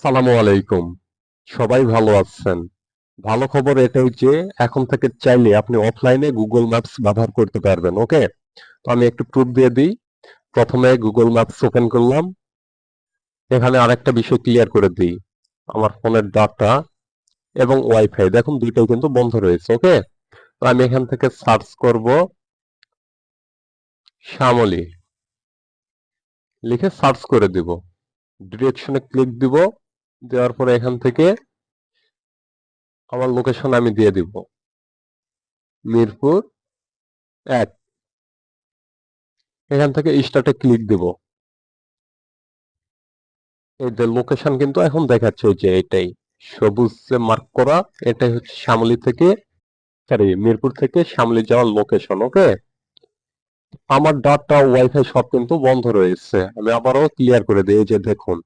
আসসালামু আলাইকুম। সবাই ভালো আছেন? ভালো খবর এটাই যে এখন থেকে চাইলে আপনি অফলাইনে গুগল ম্যাপস ব্যবহার করতে পারবেন। ওকে, তো আমি একটু প্রুফ দিয়ে দিই। প্রথমে গুগল ম্যাপস ওপেন করলাম। এখানে আরেকটা বিষয় ক্লিয়ার করে দিই, আমার ফোনের ডাটা এবং ওয়াইফাই দেখুন দুইটাই কিন্তু বন্ধ রয়েছে। ওকে, তো আমি এখান থেকে সার্চ করব শ্যামলী, লিখে সার্চ করে দিব। ডিরেকশনে ক্লিক দিব। দেওয়ার পরে এখান থেকে আমার লোকেশন আমি দিয়ে দিব, মিরপুর 1। এখান থেকে স্টার্টে ক্লিক দিব। এই যে লোকেশন কিন্তু এখন দেখাচ্ছে, ওই যে এটাই সবুজ মার্ক করা, এটাই হচ্ছে শ্যামলী থেকে, সরি মিরপুর থেকে শ্যামলী যাওয়ার লোকেশন। ওকে, আমার ডাটা ওয়াইফাই সব কিন্তু বন্ধ রয়েছে। আমি আবারও ক্লিয়ার করে দিই, এই যে দেখুন।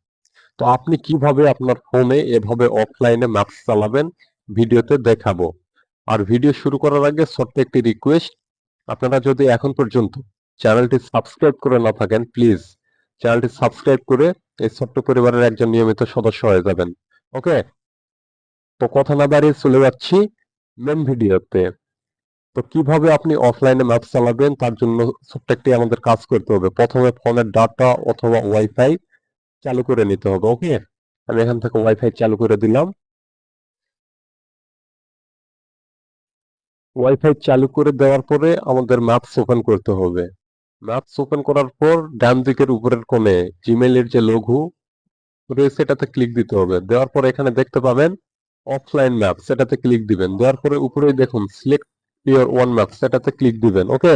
তো আপনি কিভাবে আপনার ফোনে এভাবে অফলাইনে ম্যাপস চালাবেন ভিডিওতে দেখাবো। আর ভিডিও শুরু করার আগে ছোট্ট একটি রিকোয়েস্ট, আপনারা যদি এখন পর্যন্ত চ্যানেলটি সাবস্ক্রাইব করে না থাকেন, প্লিজ চ্যানেলটি সাবস্ক্রাইব করে এই ছোট্ট পরিবারের একজন নিয়মিত সদস্য হয়ে যাবেন। ওকে, তো কথা না বাড়িয়ে চলে যাচ্ছি মেন ভিডিওতে। তো কিভাবে আপনি অফলাইনে ম্যাপ চালাবেন তার জন্য ছোট্ট একটি আমাদের কাজ করতে হবে। প্রথমে ফোনের ডাটা অথবা ওয়াইফাই চালু করে নিতে হবে। ওকে, আমি এখান থেকে ওয়াইফাই চালু করে দিলাম। ওয়াইফাই চালু করে দেওয়ার পরে আমাদের ম্যাপস ওপেন করতে হবে। ম্যাপস ওপেন করার পর ডান দিকের উপরের কোণে জিমেইলের যে লঘু রয়েছে এটাতে ক্লিক দিতে হবে। দেওয়ার পরে এখানে দেখতে পাবেন অফলাইন ম্যাপস, এটাতে ক্লিক দিবেন। দেওয়ার পরে উপরেই দেখুন সিলেক্ট ইওর ওয়ান ম্যাপস, এটাতে ক্লিক দিবেন। ওকে,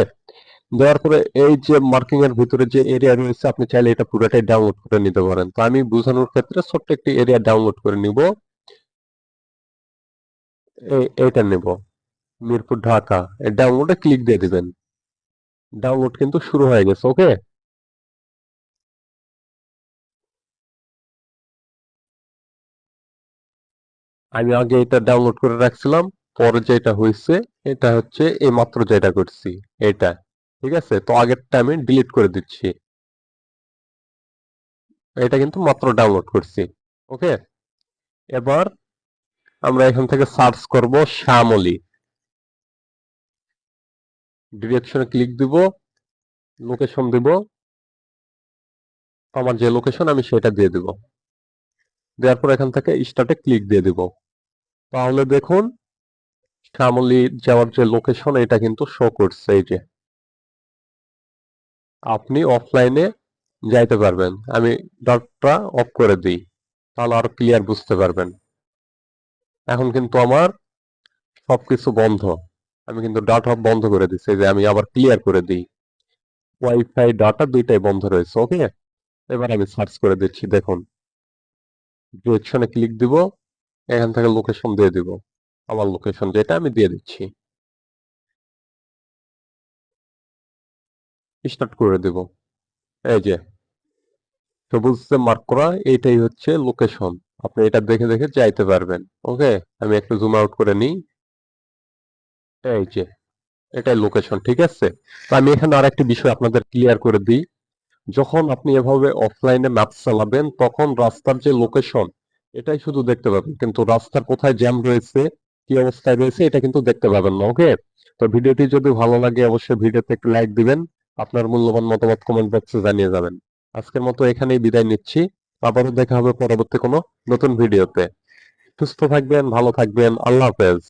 দেওয়ার পরে এই যে মার্কিং এর ভিতরে যে এরিয়া রয়েছে আপনি চাইলে এটা পুরোটাই ডাউনলোড করে নিতে পারেন। তো আমি বোঝানোর ক্ষেত্রে ছোট্ট একটি এরিয়া ডাউনলোড করে নিব। এইটা নিব, মিরপুর ঢাকা। এই ডাউনলোডে ক্লিক দিয়ে দিবেন। ডাউনলোড কিন্তু শুরু হয়ে গেছে। ওকে, আমি আগে এটা ডাউনলোড করে রাখছিলাম, পরে যেটা হয়েছে এটা হচ্ছে এই মাত্র যেটা করছি এটা। ঠিক আছে, তো আগেরটা আমি ডিলিট করে দিচ্ছি। এটা কিন্তু মাত্র ডাউনলোড করছি। ওকে, এবার আমরা এখান থেকে সার্চ করব শ্যামলী। ডিরেকশনে ক্লিক দিব, লোকেশন দিব, আমার যে লোকেশন আমি সেটা দিয়ে দিব। দেওয়ার পর এখান থেকে স্টার্টে ক্লিক দিয়ে দিব। তাহলে দেখুন শ্যামলী যাওয়ার যে লোকেশন এটা কিন্তু শো করছে। এই যে আপনি অফলাইনে যাইতে পারবেন। আমি ডটটা অফ করে দিই, তাহলে আরো ক্লিয়ার বুঝতে পারবেন। এখন কিন্তু আমার সবকিছু বন্ধ, আমি কিন্তু ডাটা বন্ধ করে দিচ্ছি। যে আমি আবার ক্লিয়ার করে দিই, ওয়াইফাই ডাটা দুইটাই বন্ধ রয়েছে। ওকে, এবার আমি সার্চ করে দিচ্ছি। দেখুন ডিরেকশনে ক্লিক দিব, এখান থেকে লোকেশন দিয়ে দিব, আমার লোকেশন যেটা আমি দিয়ে দিচ্ছি। স্টার্ট করে দিব। এই যে সবুজ মার্ক করা, এইটাই হচ্ছে লোকেশন। আপনি এটা দেখে দেখে যাইতে পারবেন। ওকে, আমি একটু জুম আউট করে নিই। এই যে এটাই লোকেশন। ঠিক আছে, তো আমি এখানে আর একটি বিষয় আপনাদের ক্লিয়ার করে দিই। যখন আপনি এভাবে অফলাইনে ম্যাপ চালাবেন তখন রাস্তার যে লোকেশন এটাই শুধু দেখতে পাবেন, কিন্তু রাস্তার কোথায় জ্যাম রয়েছে, কি অবস্থায় রয়েছে এটা কিন্তু দেখতে পাবেন না। ওকে, তো ভিডিওটি যদি ভালো লাগে অবশ্যই ভিডিওতে একটু লাইক দিবেন, আপনার মূল্যবান মতামত কমেন্ট বক্সে জানিয়ে যাবেন। আজকের মতো এখানেই বিদায় নিচ্ছি। আবারও দেখা হবে পরবর্তী কোনো নতুন ভিডিওতে। সুস্থ থাকবেন, ভালো থাকবেন, আল্লাহ হাফেজ।